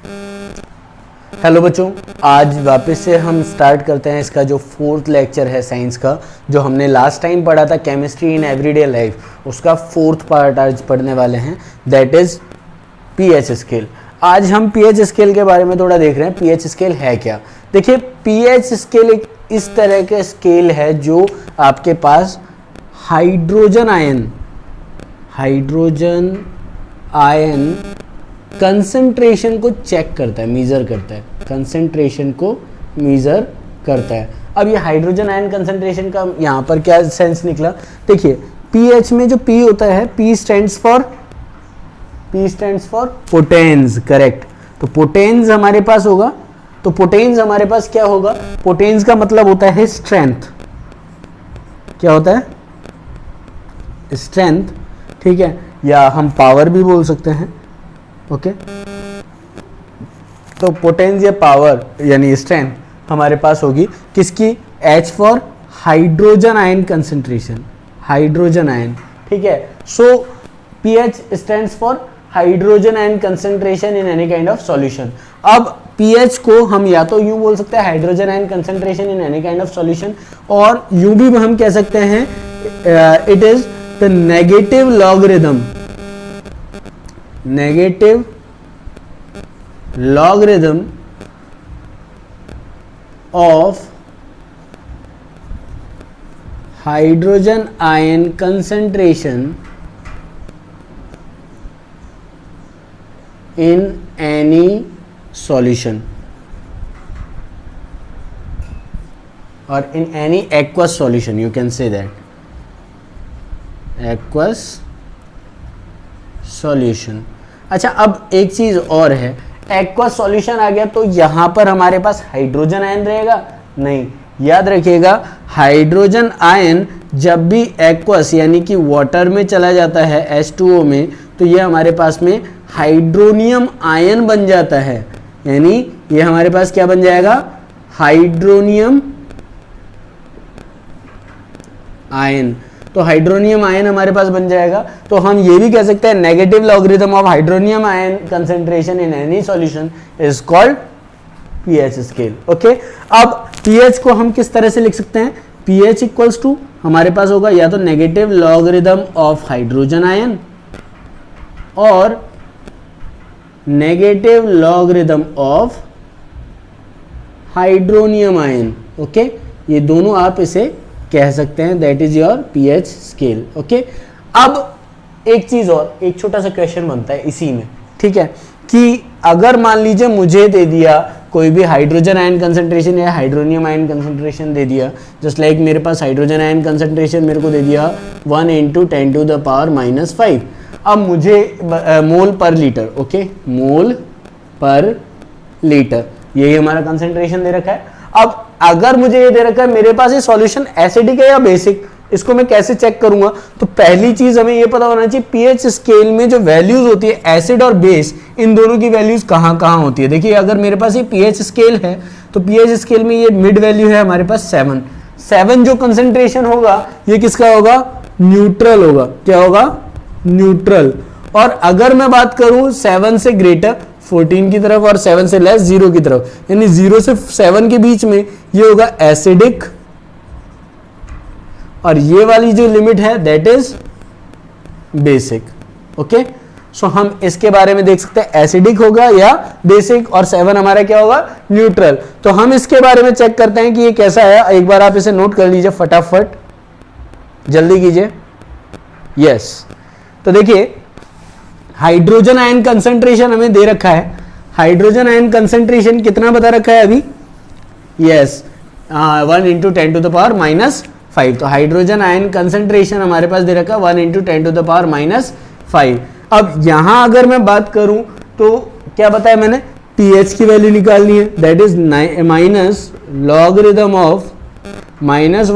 Hello बच्चों, आज वापस से हम स्टार्ट करते हैं इसका जो 4th लेक्चर है साइंस का, जो हमने लास्ट टाइम पढ़ा था केमिस्ट्री इन एवरीडे लाइफ, उसका 4th पार्ट आज पढ़ने वाले हैं, दैट इज पीएच स्केल। आज हम पीएच स्केल के बारे में थोड़ा देख रहे हैं। पीएच स्केल है क्या? देखिए, पीएच स्केल एक इस तरह के स्केल है जो आपके पास हाइड्रोजन आयन कंसंट्रेशन को चेक करता है, मेजर करता है, कंसंट्रेशन को मेजर करता है। अब ये हाइड्रोजन आयन कंसंट्रेशन का यहाँ पर क्या सेंस निकला? देखिए, पीएच में जो पी होता है, P stands for potence, correct. तो पोटेंस हमारे पास होगा, तो पोटेंस हमारे पास क्या होगा? पोटेंस का मतलब होता है स्ट्रेंथ। क्या होता है? स्ट्रेंथ, ठीक है, या हम पावर भी बोल सकते हैं, ओके। तो पोटेंस या पावर यानी स्ट्रेंथ हमारे पास होगी किसकी? H for hydrogen ion concentration, hydrogen ion, ठीक है। सो pH stands for hydrogen ion concentration in any kind of solution. अब pH को हम या तो यूं बोल सकते हैं hydrogen ion concentration in any kind of solution, और यूं भी हम कह सकते हैं it is the negative logarithm of hydrogen ion concentration in any solution or in any aqueous solution, you can say that aqueous solution। अच्छा, अब एक चीज और है, एक्वस सॉल्यूशन आ गया तो यहां पर हमारे पास हाइड्रोजन आयन रहेगा? नहीं, याद रखिएगा, हाइड्रोजन आयन जब भी एक्वस यानी कि वाटर में चला जाता है H2O में, तो ये हमारे पास में हाइड्रोनियम आयन बन जाता है, यानी ये हमारे पास क्या बन जाएगा? Hydronium ion. तो हाइड्रोनियम आयन हमारे पास बन जाएगा। तो हम ये भी कह सकते हैं negative logarithm of hydronium ion concentration in any solution is called pH scale, okay. अब पीएच को हम किस तरह से लिख सकते हैं? पीएच इक्वल्स टू हमारे पास होगा या तो negative logarithm of hydrogen ion और negative logarithm of hydronium ion, okay. ये दोनों आप इसे कह सकते हैं, that is your pH scale, okay. अब एक चीज और, एक छोटा सा क्वेश्चन बनता है इसी में, ठीक है, कि अगर मान लीजिए मुझे दे दिया कोई भी हाइड्रोजन आयन कंसंट्रेशन या हाइड्रोनियम आयन कंसंट्रेशन दे दिया, जस्ट लाइक मेरे पास हाइड्रोजन आयन कंसंट्रेशन मेरे को दे दिया 1 × 10⁻⁵। अब मुझे मोल पर लीटर, ओके, मोल पर लीटर, यही हमारा कंसंट्रेशन दे रखा है। अब अगर मुझे ये दे रखा है मेरे पास ये सॉल्यूशन एसिडिक है या बेसिक, इसको मैं कैसे चेक करूंगा? तो पहली चीज हमें ये पता होना चाहिए पीएच स्केल में जो वैल्यूज होती है एसिड और बेस, इन दोनों की वैल्यूज कहां कहां होती है। देखिए, अगर मेरे पास ये पीएच स्केल है तो पीएच स्केल में ये मिड वैल्यू है हमारे पास 7 जो कंसंट्रेशन होगा ये किसका होगा? न्यूट्रल होगा। क्या होगा? न्यूट्रल। और अगर मैं बात करूं 7 से ग्रेटर 14 की तरफ और 7 से लेस 0 की तरफ, यानी 0 से 7 के बीच में ये होगा एसिडिक, और ये वाली जो लिमिट है दैट इज बेसिक, ओके। सो हम इसके बारे में देख सकते हैं एसिडिक होगा या बेसिक, और 7 हमारा क्या होगा? न्यूट्रल। तो हम इसके बारे में चेक करते हैं कि ये कैसा है। एक बार आप इसे नोट कर लीजिए फटाफट, जल्दी कीजिए। यस, तो देखिए, हाइड्रोजन आयन कंसंट्रेशन हमें दे रखा है। हाइड्रोजन आयन कंसंट्रेशन कितना बता रखा है अभी? यस, 1 × 10⁻⁵। तो हाइड्रोजन आयन कंसंट्रेशन हमारे पास दे रखा है 1 × 10⁻⁵। अब यहां अगर मैं बात करूं तो क्या बताया मैंने? पीएच की वैल्यू निकालनी है, that is minus logarithm of -1 ×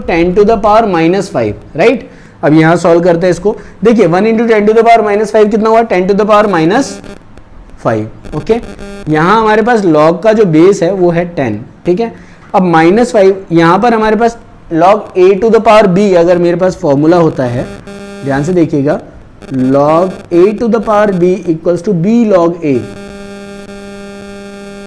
10⁻⁵, right. अब यहां सॉल्व करते हैं इसको। देखिए, 1 × 10⁻⁵ कितना हुआ? 10⁻⁵, ओके। यहां हमारे पास लॉग का जो बेस है वो है 10, ठीक है। अब -5 यहां पर हमारे पास log a to the power b अगर मेरे पास फॉर्मूला होता है, ध्यान से देखिएगा, log a to the power b equals to b log a।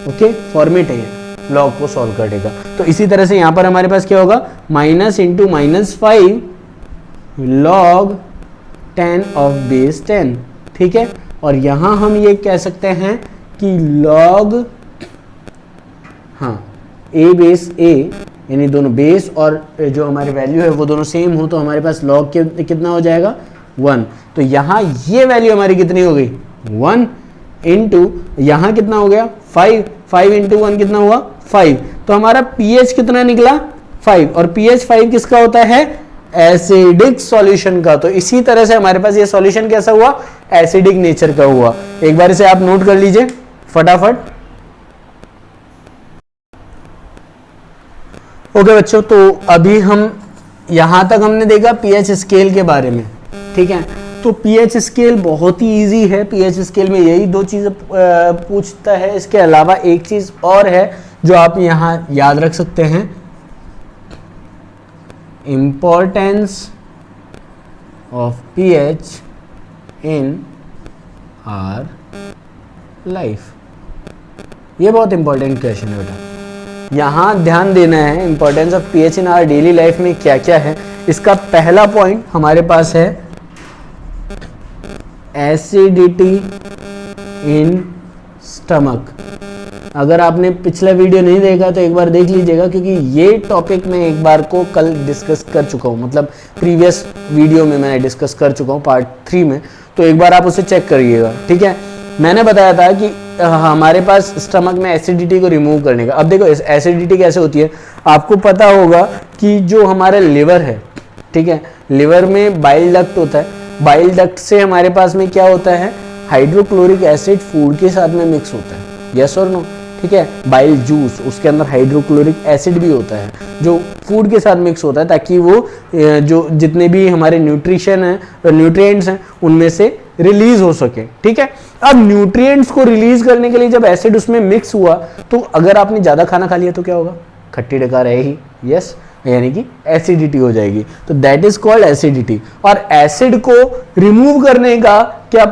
Okay, format है ये लॉग को सॉल्व करने का। तो इसी तरह से यहां पर हमारे पास क्या होगा, minus into -5 log 10 of base 10, ठीक है। और यहां हम ये कह सकते हैं कि log, हाँ, a बेस a, यानी दोनों बेस और जो हमारी वैल्यू है वो दोनों सेम हो तो हमारे पास log के कितना हो जाएगा 1। तो यहां ये वैल्यू हमारी कितनी हो गई 1 इंटू यहां कितना हो गया 5 इंटू 1 कितना हुआ 5। तो हमारा pH कितना निकला 5, और pH 5 किसका होता है, एसिडिक सॉल्यूशन का। तो इसी तरह से हमारे पास ये सॉल्यूशन कैसा हुआ, एसिडिक नेचर का हुआ। एक बार इसे आप नोट कर लीजिए फटाफट। ओके बच्चों, तो अभी हम यहां तक हमने देखा pH स्केल के बारे में, ठीक है। तो pH स्केल बहुत ही इजी है। pH स्केल में यही दो चीजें पूछता है। इसके अलावा एक चीज और है जो आप यहां याद रख सकते हैं, importance of pH in our life. ये बहुत इंपॉर्टेंट क्वेश्चन है बेटा, यहां ध्यान देना है। Importance of pH in our daily life में क्या क्या है। इसका पहला पॉइंट हमारे पास है एसिडिटी इन स्टमक। अगर आपने पिछला वीडियो नहीं देखा तो एक बार देख लीजिएगा, क्योंकि ये टॉपिक मैं एक बार को कल डिस्कस कर चुका हूँ, मतलब प्रीवियस वीडियो में मैंने डिस्कस कर चुका हूँ पार्ट 3 में। तो एक बार आप उसे चेक करिएगा, ठीक है। मैंने बताया था कि हमारे पास स्टमक में एसिडिटी को रिमूव करने का। अब देखो एसिडिटी कैसे होती है, आपको पता होगा कि जो हमारा लिवर है, ठीक है, लिवर में बाइल डक्ट होता है। बाइल डक्ट से हमारे पास में क्या होता है, हाइड्रोक्लोरिक एसिड फूड के साथ में मिक्स होता है, यस और नो, ठीक है। बाइल जूस, उसके अंदर हाइड्रोक्लोरिक एसिड भी होता है जो फूड के साथ मिक्स होता है, ताकि वो जो जितने भी हमारे न्यूट्रिशन है, न्यूट्रिएंट्स हैं, उनमें से रिलीज हो सके, ठीक है। अब न्यूट्रिएंट्स को रिलीज करने के लिए जब एसिड उसमें मिक्स हुआ, तो अगर आपने ज्यादा खाना खा लिया तो क्या होगा, खट्टी डकार है ही, यस, यानी कि एसिडिटी हो जाएगी। तो दैट इज कॉल्ड एसिडिटी। और एसिड को रिमूव करने का क्या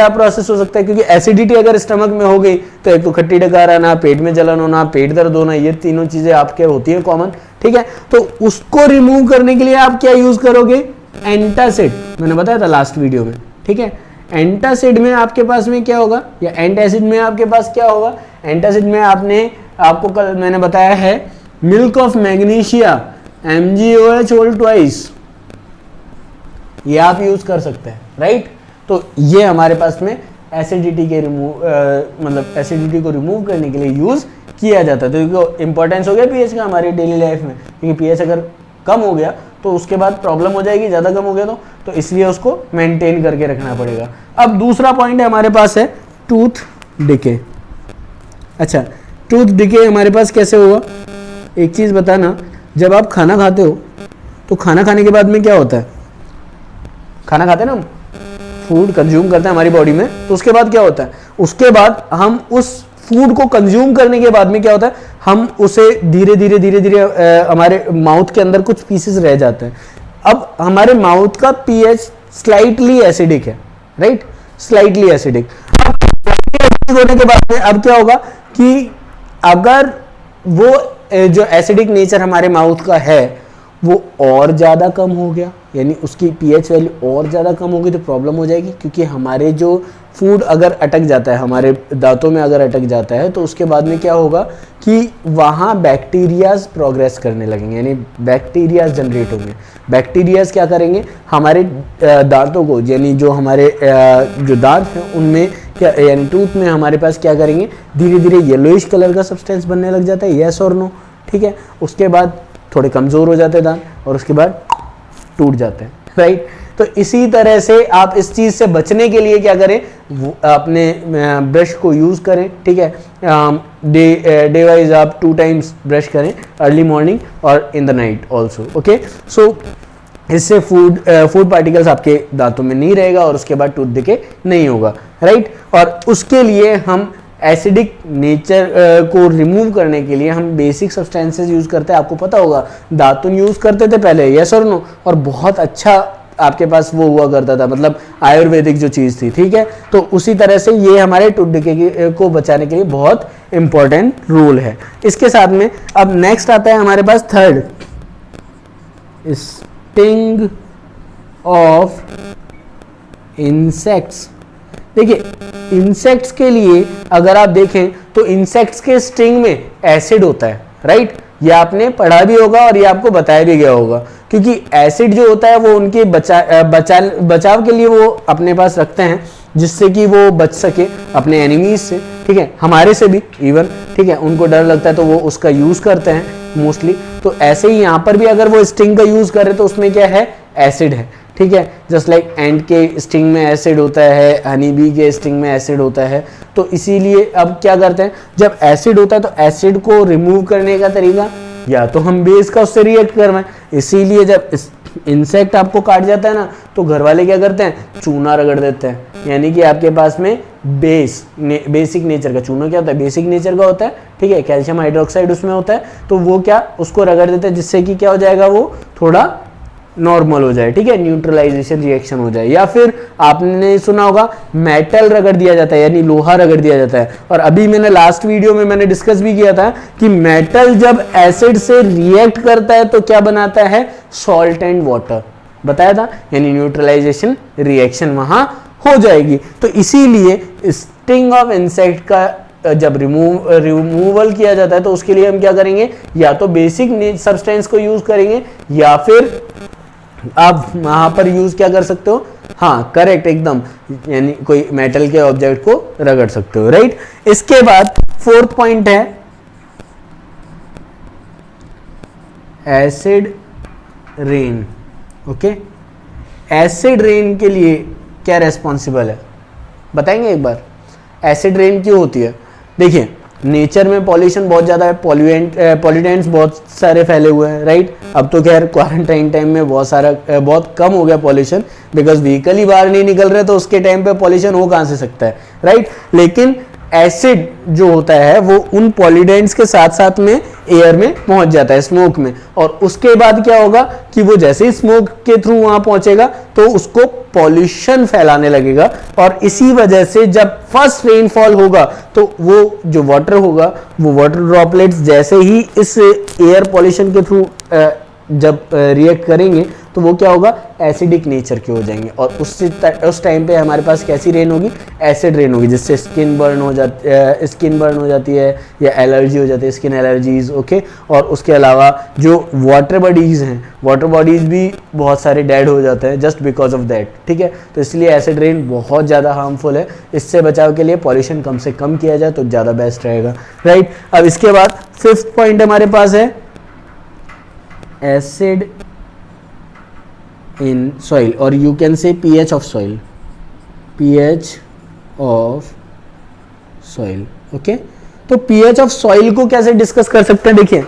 प्रोसेस हो सकता है, क्योंकि एसिडिटी अगर स्टमक में हो गई तो एक तो खट्टी डकार आना, पेट में जलन होना, पेट दर्द होना, ये तीनों चीजें आपके होती है कॉमन, ठीक है। तो उसको रिमूव करने के लिए आप क्या यूज करोगे, एंटासिड। मैंने बताया था लास्ट वीडियो में, ठीक है। एंटासिड में आपके पास में क्या होगा, या एंटासिड में आपके पास क्या होगा, एंटासिड में आपको कल मैंने बताया है milk of magnesia MgOH whole twice, ये आप यूज कर सकते हैं, राइट। तो ये हमारे पास में एसिडिटी के मतलब एसिडिटी को रिमूव करने के लिए यूज किया जाता है। तो इंपॉर्टेंस हो गया pH का हमारी डेली लाइफ में, क्योंकि pH अगर कम हो गया तो उसके बाद प्रॉब्लम हो जाएगी, ज़्यादा कम हो गया तो इसलिए उसको मेंटेन करके रखना पड़ेगा। अब दूसरा पॉइंट है हमारे पास है टूथ डिके। अच्छा, टूथ डिके हमारे पास कैसे हुआ, एक चीज़ बताना, जब आप खाना खाते हो तो खाना खाने के बाद में क्या होता है, खाना खाते हैं ना हम, फूड कंज्यूम करते हैं हमारी बॉडी में, तो उसके बाद क्या होता है, उसके बाद हम उस फूड को कंज्यूम करने के बाद में क्या होता है, हम उसे धीरे धीरे हमारे माउथ के अंदर कुछ पीसेस रह जाते हैं। अब हमारे माउथ का पीएच स्लाइटली एसिडिक है, राइट, स्लाइटली एसिडिक। होने के बाद में अब क्या होगा कि अगर वो जो एसिडिक नेचर हमारे माउथ का है वो और ज़्यादा कम हो गया, यानी उसकी पीएच वैल्यू और ज़्यादा कम होगी, तो प्रॉब्लम हो जाएगी। क्योंकि हमारे जो फूड अगर अटक जाता है, हमारे दांतों में अगर अटक जाता है, तो उसके बाद में क्या होगा कि वहाँ बैक्टीरियाज प्रोग्रेस करने लगेंगे, यानी बैक्टीरियाज जनरेट होंगे। बैक्टीरियाज क्या करेंगे, हमारे दांतों को, यानी जो हमारे जो दांत हैं उनमें क्या, यानी टूथ में हमारे पास क्या करेंगे, धीरे धीरे येलोइश कलर का सब्सटेंस बनने लग जाता है, यस और नो, ठीक है। उसके बाद थोड़े कमज़ोर हो जाते हैं दांत और उसके बाद टूट जाते हैं, राइट। तो इसी तरह से आप इस चीज़ से बचने के लिए क्या करें, अपने ब्रश को यूज़ करें, ठीक है। डे वाइज आप 2 टाइम्स ब्रश करें, अर्ली मॉर्निंग और in the night also, okay. So इससे फूड पार्टिकल्स आपके दांतों में नहीं रहेगा और उसके बाद टूथ डिके नहीं होगा, राइट। और उसके लिए हम एसिडिक नेचर को रिमूव करने के लिए हम बेसिक सब्सटेंसेस यूज़ करते हैं। आपको पता होगा दातुन यूज़ करते थे पहले, यस और नो, और बहुत अच्छा आपके पास वो हुआ करता था, मतलब आयुर्वेदिक जो चीज़ थी, ठीक है। तो उसी तरह से ये हमारे टूथ डिके को बचाने के लिए बहुत इंपॉर्टेंट रूल है। इसके साथ में अब नेक्स्ट आता है हमारे पास थर्ड, स्टिंग ऑफ इंसेक्ट्स। देखिए इंसेक्ट्स के लिए अगर आप देखें तो इंसेक्ट्स के स्टिंग में एसिड होता है, राइट। ये आपने पढ़ा भी होगा और ये आपको बताया भी गया होगा, क्योंकि एसिड जो होता है वो उनके बचाव के लिए वो अपने पास रखते हैं, जिससे कि वो बच सके अपने एनिमीज से, ठीक है, हमारे से भी इवन, ठीक है। उनको डर लगता है तो वो उसका यूज करते हैं मोस्टली। तो ऐसे ही यहाँ पर भी अगर वो स्टिंग का यूज करे तो उसमें क्या है, एसिड है, ठीक है। जस्ट लाइक एंट के स्टिंग में एसिड होता है, हनी बी के स्टिंग में एसिड होता है। तो इसीलिए अब क्या करते हैं, जब एसिड होता है तो एसिड को रिमूव करने का तरीका या तो हम बेस का उससे रिएक्ट करवाएं। इसीलिए जब इंसेक्ट आपको काट जाता है ना, तो घर वाले क्या करते हैं, चूना रगड़ देते हैं, यानी कि आपके पास में बेसिक नेचर का चूना क्या होता है, बेसिक नेचर का होता है, ठीक है, कैल्शियम हाइड्रोक्साइड उसमें होता है। तो वो क्या उसको रगड़ देते हैं, जिससे कि क्या हो जाएगा, वो थोड़ा नॉर्मल हो जाए, ठीक है, न्यूट्रलाइजेशन रिएक्शन हो जाए। या फिर आपने सुना होगा मेटल रगड़ दिया जाता है, यानी लोहा रगड़ दिया जाता है। और अभी मैंने लास्ट वीडियो में मैंने डिस्कस भी किया था कि मेटल जब एसिड से रिएक्ट करता है तो क्या बनाता है, सॉल्ट एंड वाटर बताया था, यानी न्यूट्रलाइजेशन रिएक्शन वहां हो जाएगी। तो इसीलिए स्टिंग ऑफ इंसेक्ट का जब रिमूवल किया जाता है तो उसके लिए हम क्या करेंगे, या तो बेसिक सब्सटेंस को यूज करेंगे या फिर आप वहां पर यूज क्या कर सकते हो, हाँ करेक्ट एकदम, यानी कोई मेटल के ऑब्जेक्ट को रगड़ सकते हो, राइट। इसके बाद फोर्थ पॉइंट है acid rain. Okay, acid rain के लिए क्या रेस्पॉन्सिबल है बताएंगे एक बार, एसिड रेन क्यों होती है। देखिए नेचर में पॉल्यूशन बहुत ज़्यादा है, पॉल्यूटेंट्स बहुत सारे फैले हुए हैं, राइट। अब तो खैर क्वारंटाइन टाइम में बहुत कम हो गया पॉल्यूशन, बिकॉज व्हीकल ही बाहर नहीं निकल रहे, तो उसके टाइम पे पॉल्यूशन हो कहाँ से सकता है, राइट। लेकिन एसिड जो होता है वो उन पॉल्यूटेंट्स के साथ साथ में एयर में पहुंच जाता है, स्मोक में, और उसके बाद क्या होगा कि वो जैसे ही स्मोक के थ्रू वहां पहुंचेगा तो उसको पॉल्यूशन फैलाने लगेगा। और इसी वजह से जब फर्स्ट रेनफॉल होगा तो वो जो वाटर होगा, वो वाटर ड्रॉपलेट्स जैसे ही इस एयर पॉल्यूशन के थ्रू जब रिएक्ट करेंगे तो वो क्या होगा, एसिडिक नेचर के हो जाएंगे। और उस टाइम पे हमारे पास कैसी रेन होगी, एसिड रेन होगी, जिससे स्किन बर्न हो जाती है या एलर्जी हो जाती है, स्किन एलर्जीज, ओके। और उसके अलावा जो वाटर बॉडीज हैं, वाटर बॉडीज भी बहुत सारे डेड हो जाते हैं जस्ट बिकॉज ऑफ दैट, ठीक है। तो इसलिए एसिड रेन बहुत ज़्यादा हार्मफुल है। इससे बचाव के लिए पॉल्यूशन कम से कम किया जाए तो ज़्यादा बेस्ट रहेगा, राइट। अब इसके बाद फिफ्थ पॉइंट हमारे पास है acid in soil, or you can say pH of soil, pH of soil, okay। तो pH of soil को कैसे डिस्कस कर सकते हैं, देखिए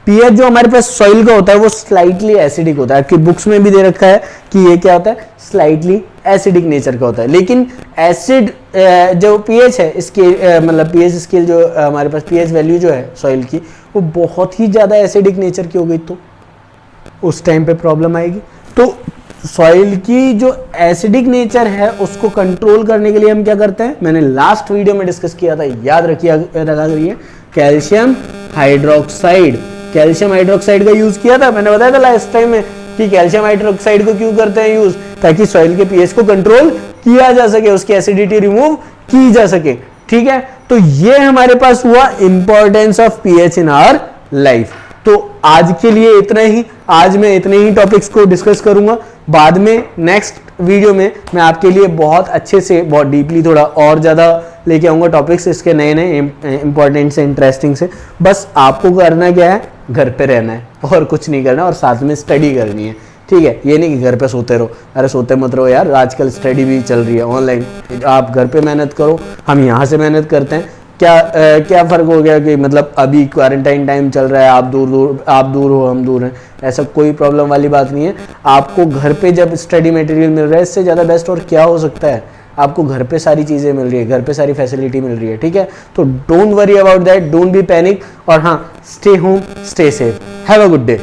pH जो हमारे पास सॉइल का होता है वो स्लाइटली एसिडिक होता है, आपकी बुक्स में भी दे रखा है कि ये क्या होता है, स्लाइटली एसिडिक नेचर का होता है। लेकिन एसिड जो pH है इसके मतलब pH स्केल जो हमारे पास pH वैल्यू जो है सॉइल की, वो बहुत ही ज़्यादा एसिडिक नेचर की हो गई तो उस टाइम पे प्रॉब्लम आएगी। तो सॉइल की जो एसिडिक नेचर है उसको कंट्रोल करने के लिए हम क्या करते हैं, मैंने लास्ट वीडियो में डिस्कस किया था, याद रखा करिए, कैल्शियम हाइड्रोक्साइड का यूज किया था। मैंने बताया था लास्ट टाइम में कि कैल्शियम हाइड्रोक्साइड को क्यों करते हैं यूज, ताकि सॉइल के पीएच को कंट्रोल किया जा सके, उसकी एसिडिटी रिमूव की जा सके, ठीक है। तो ये हमारे पास हुआ importance of pH in our life. तो आज के लिए इतना ही, आज मैं इतने ही टॉपिक्स को डिस्कस करूंगा। बाद में नेक्स्ट वीडियो में मैं आपके लिए बहुत अच्छे से, बहुत डीपली, थोड़ा और ज़्यादा लेके आऊँगा टॉपिक्स इसके नए इंपॉर्टेंट से, इंटरेस्टिंग से। बस आपको करना क्या है, घर पे रहना है और कुछ नहीं करना, और साथ में स्टडी करनी है, ठीक है। ये नहीं कि घर पे सोते रहो, अरे सोते मत रहो यार, आजकल स्टडी भी चल रही है ऑनलाइन, आप घर पे मेहनत करो, हम यहाँ से मेहनत करते हैं। क्या फ़र्क हो गया कि मतलब अभी क्वारंटाइन टाइम चल रहा है, आप दूर हो हम दूर हैं, ऐसा कोई प्रॉब्लम वाली बात नहीं है। आपको घर पे जब स्टडी मटेरियल मिल रहा है, इससे ज़्यादा बेस्ट और क्या हो सकता है। आपको घर पे सारी चीज़ें मिल रही है, घर पे सारी फैसिलिटी मिल रही है, ठीक है। तो don't worry about that, don't be panic, और हाँ, stay home, stay safe, have a good day.